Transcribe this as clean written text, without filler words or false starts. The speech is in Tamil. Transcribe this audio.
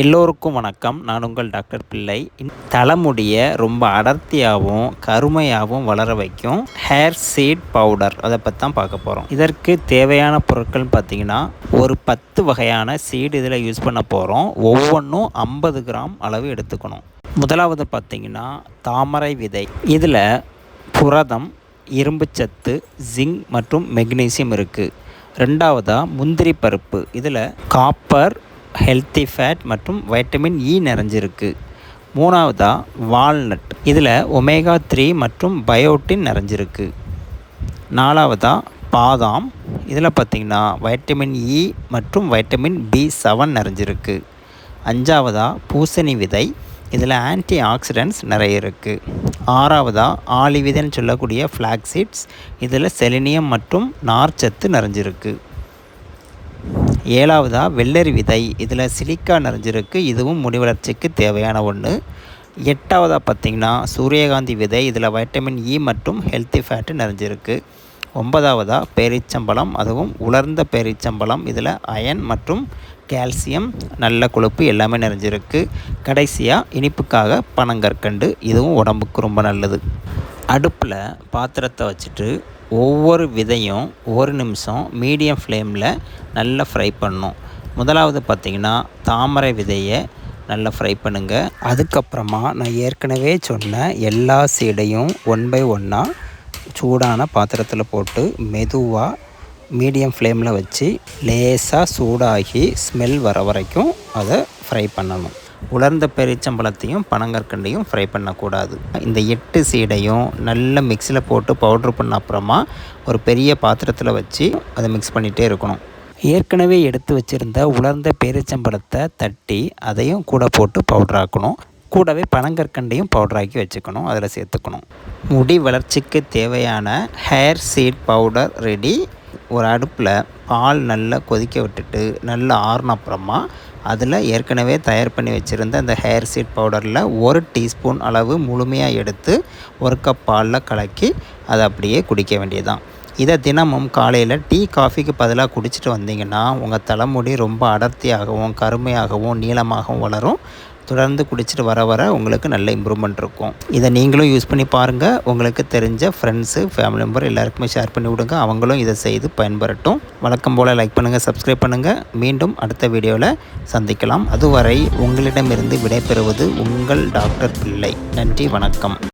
எல்லோருக்கும் வணக்கம். நான் உங்கள் டாக்டர் பிள்ளை. தலைமுடியை ரொம்ப அடர்த்தியாகவும் கருமையாகவும் வளர வைக்கும் ஹேர் சீட் பவுடர், அதை பற்றி தான் பார்க்க போகிறோம். இதற்கு தேவையான பொருட்கள்னு பார்த்தீங்கன்னா, ஒரு 10 வகையான சீடு இதில் யூஸ் பண்ண போகிறோம். ஒவ்வொன்றும் 50 கிராம் அளவு எடுத்துக்கணும். முதலாவது பார்த்தீங்கன்னா தாமரை விதை. இதில் புரதம், இரும்புச்சத்து, ஜிங்க் மற்றும் மெக்னீசியம் இருக்குது. ரெண்டாவதாக முந்திரி பருப்பு. இதில் காப்பர், ஹெல்த்தி ஃபேட் மற்றும் வைட்டமின் இ நிறைஞ்சிருக்கு. மூணாவதாக வால்நட். இதில் ஒமேகா 3 மற்றும் பயோட்டின் நிறைஞ்சிருக்கு. நாலாவதாக பாதாம். இதில் பார்த்திங்கன்னா வைட்டமின் இ மற்றும் வைட்டமின் B7 நிறைஞ்சிருக்கு. அஞ்சாவதாக பூசணி விதை. இதில் ஆன்டி ஆக்சிடென்ட்ஸ் நிறைய இருக்குது. ஆறாவதாக ஆளி விதைன்னு சொல்லக்கூடிய ஃப்ளாக்ஸீட்ஸ். இதில் செலினியம் மற்றும் நார்ச்சத்து நிறைஞ்சிருக்கு. ஏழாவதாக வெள்ளரி விதை. இதில் சிலிக்கா நிறைஞ்சிருக்கு. இதுவும் முடி வளர்ச்சிக்கு தேவையான ஒன்று. எட்டாவதாக பார்த்திங்கன்னா சூரியகாந்தி விதை. இதில் வைட்டமின் இ மற்றும் ஹெல்த்தி ஃபேட்டு நிறைஞ்சிருக்கு. ஒன்பதாவதாக பேரீச்சம்பழம், அதுவும் உலர்ந்த பேரீச்சம்பழம். இதில் அயன் மற்றும் கால்சியம், நல்ல கொழுப்பு எல்லாமே நிறைஞ்சிருக்கு. கடைசியாக இனிப்புக்காக பனங்கற்கண்டு. இதுவும் உடம்புக்கு ரொம்ப நல்லது. அடுப்பில் பாத்திரத்தை வச்சுட்டு ஒவ்வொரு விதையும் ஒரு நிமிஷம் மீடியம் ஃப்ளேமில் நல்லா ஃப்ரை பண்ணணும். முதலாவது பார்த்திங்கன்னா தாமரை விதையை நல்லா ஃப்ரை பண்ணுங்கள். அதுக்கப்புறமா நான் ஏற்கனவே சொன்ன எல்லா சீடையும் 1 பை 1 சூடான பாத்திரத்தில் போட்டு மெதுவாக மீடியம் ஃப்ளேமில் வச்சு லேசாக சூடாகி ஸ்மெல் வர வரைக்கும் அதை ஃப்ரை பண்ணணும். உலர்ந்த பேரீச்சம்பழத்தையும் பனங்கற்கண்டையும் ஃப்ரை பண்ணக்கூடாது. இந்த 8 சீடையும் நல்லா மிக்ஸியில் போட்டு பவுட்ரு பண்ண அப்புறமா ஒரு பெரிய பாத்திரத்தில் வச்சு அதை மிக்ஸ் பண்ணிகிட்டே இருக்கணும். ஏற்கனவே எடுத்து வச்சுருந்த உலர்ந்த பேரீச்சம்பழத்தை தட்டி அதையும் கூட போட்டு பவுட்ராக்கணும். கூடவே பனங்கற்கண்டையும் பவுட்ராக்கி வச்சுக்கணும், அதில் சேர்த்துக்கணும். முடி வளர்ச்சிக்கு தேவையான ஹேர் சீட் பவுடர் ரெடி. ஒரு அடுப்பில் பால் நல்லா கொதிக்க விட்டுட்டு நல்லா ஆறின அப்புறமா அதில் ஏற்கனவே தயார் பண்ணி வச்சுருந்த அந்த ஹேர் சீட் பவுடரில் 1 டீஸ்பூன் அளவு முழுமையாக எடுத்து 1 கப் பாலில் கலக்கி அதை அப்படியே குடிக்க வேண்டியதுதான். இதை தினமும் காலையில் டீ காஃபிக்கு பதிலாக குடிச்சிட்டு வந்தீங்கன்னா உங்கள் தலைமுடி ரொம்ப அடர்த்தியாகவும் கருமையாகவும் நீளமாகவும் வளரும். தொடர்ந்து குடிச்சிட்டு வர வர உங்களுக்கு நல்ல இம்ப்ரூவ்மெண்ட் இருக்கும். இதை நீங்களும் யூஸ் பண்ணி பாருங்கள். உங்களுக்கு தெரிஞ்ச ஃப்ரெண்ட்ஸு, ஃபேமிலி மெம்பர் எல்லாருக்குமே ஷேர் பண்ணி விடுங்க. அவங்களும் இதை செய்து பயன்பெறட்டும். வழக்கம் போல் லைக் பண்ணுங்கள், சப்ஸ்கிரைப் பண்ணுங்கள். மீண்டும் அடுத்த வீடியோவில் சந்திக்கலாம். அதுவரை உங்களிடமிருந்து விடைபெறுவது உங்கள் டாக்டர் பிள்ளை. நன்றி, வணக்கம்.